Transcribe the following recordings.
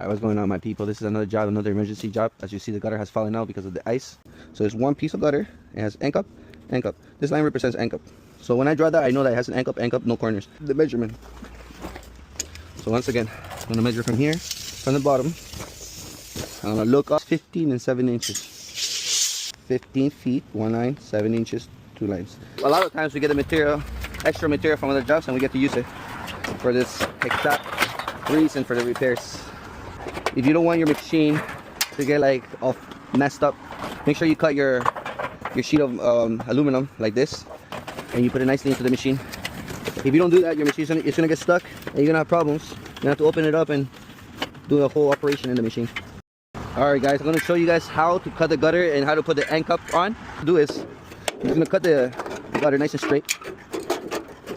Alright, what's going on, my people? This is another job, another emergency job. As you see, the gutter has fallen out because of the ice. So there's one piece of gutter. It has end cup, end cup. This line represents end cup. So when I draw that, I know that it has an end cup, no corners. The measurement. So once again, I'm gonna measure from here, from the bottom. I'm gonna look up 15 and 7 inches. 15 feet, 1 line, 7 inches, 2 lines. A lot of times we get the material, extra material from other jobs, and we get to use it for this exact reason, for the repairs. If you don't want your machine to get like all messed up, make sure you cut your sheet of aluminum like this, and you put it nicely into the machine. If you don't do that, your machine is gonna get stuck, and you're gonna have problems. You're gonna have to open it up and do the whole operation in the machine. Alright guys, I'm gonna show you guys how to cut the gutter and how to put the end cup on. What to do is, I'm just gonna cut the gutter nice and straight.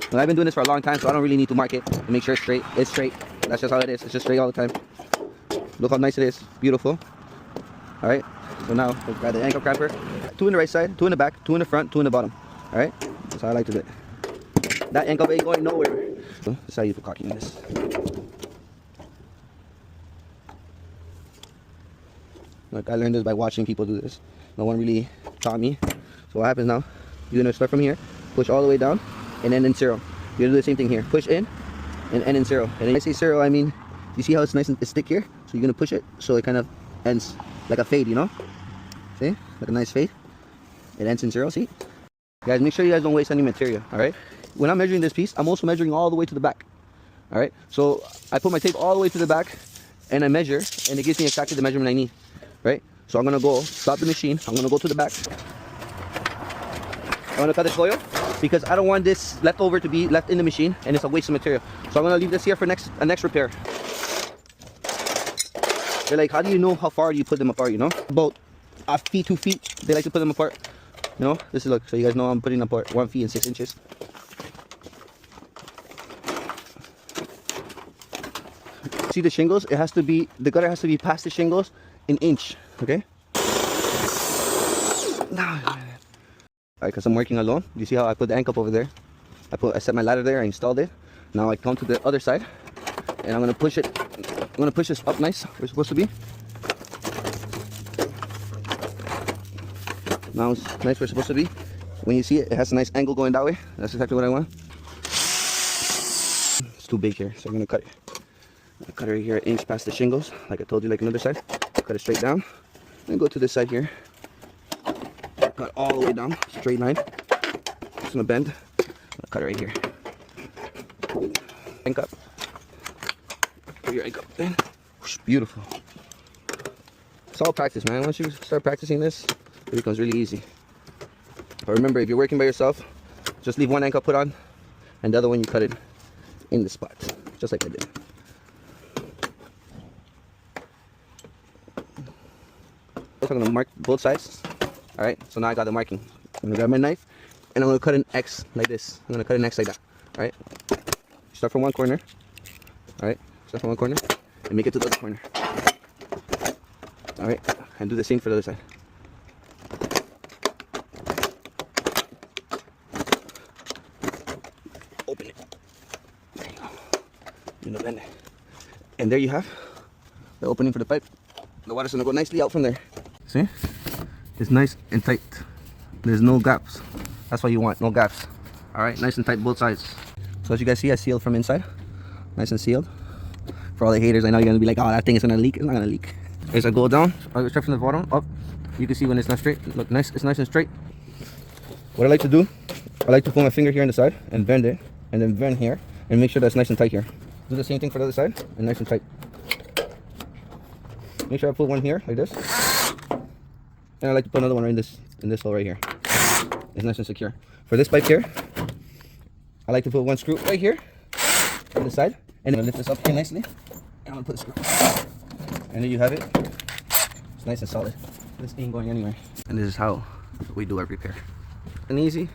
And I've been doing this for a long time, so I don't really need to mark it to make sure it's straight. It's straight. That's just how it is. It's just straight all the time. Look how nice it is. Beautiful. Alright, so now we'll grab the end cup grabber. 2 in the right side, 2 in the back, 2 in the front, 2 in the bottom. Alright, that's how I like to do it. That end cup ain't going nowhere. So this is how you put caulking in this. Look, I learned this by watching people do this. No one really taught me. So what happens now, you're gonna start from here, push all the way down, and end in 0. You're gonna do the same thing here. Push in, and end in 0. And when I say 0, I mean, you see how it's nice and it's thick here? So you're gonna push it, so it kind of ends like a fade, you know? See? Like a nice fade. It ends in 0, see? Guys, make sure you guys don't waste any material, alright? When I'm measuring this piece, I'm also measuring all the way to the back. Alright? So I put my tape all the way to the back, and I measure, and it gives me exactly the measurement I need. Right? So I'm gonna go stop the machine. I'm gonna go to the back. I'm gonna cut the coil because I don't want this leftover to be left in the machine and it's a waste of material. So I'm gonna leave this here for next repair. They're like, how do you know how far you put them apart, you know? About a feet, 2 feet. They like to put them apart. You know? This is, look, so you guys know I'm putting apart 1 feet and 6 inches. See the shingles? It has to be, the gutter has to be past the shingles an inch, okay? Alright, because I'm working alone. You see how I put the end cup over there? I set my ladder there, I installed it. Now I come to the other side, and I'm gonna push it. I'm gonna push this up nice, where it's supposed to be. Now it's nice where it's supposed to be. When you see it, it has a nice angle going that way. That's exactly what I want. It's too big here, so I'm gonna cut it. I cut it here an inch past the shingles, like I told you, like another side. Cut it straight down, and go to this side here. Cut all the way down, straight line. Just gonna bend. I'll cut it right here. End cup. Put your end cup in. Whoosh, beautiful. It's all practice, man. Once you start practicing this, it becomes really easy. But remember, if you're working by yourself, just leave one end cup put on, and the other one you cut it in the spot, just like I did. I'm gonna mark both sides. Alright, so now I got the marking. I'm gonna grab my knife and I'm gonna cut an X like this. I'm gonna cut an X like that. Alright, start from one corner. Alright, start from one corner and make it to the other corner. Alright, and do the same for the other side. Open it. There you go. You know, bend it. And there you have the opening for the pipe. The water's gonna go nicely out from there. See? It's nice and tight. There's no gaps. That's what you want, no gaps. Alright, nice and tight both sides. So as you guys see, I sealed from inside. Nice and sealed. For all the haters, I know you're gonna be like, oh, that thing is gonna leak. It's not gonna leak. As I go down, I start from the bottom up. You can see when it's not straight. Look, nice, it's nice and straight. What I like to do, I like to put my finger here on the side and bend it, and then bend here, and make sure that's nice and tight here. Do the same thing for the other side, and nice and tight. Make sure I put one here like this, and I like to put another one right in this hole right here. It's nice and secure. For this pipe here, I like to put one screw right here on the side, and then lift this up here nicely, and I'm gonna put a screw, and there you have it. It's nice and solid. This ain't going anywhere. And this is how we do our repair. And easy.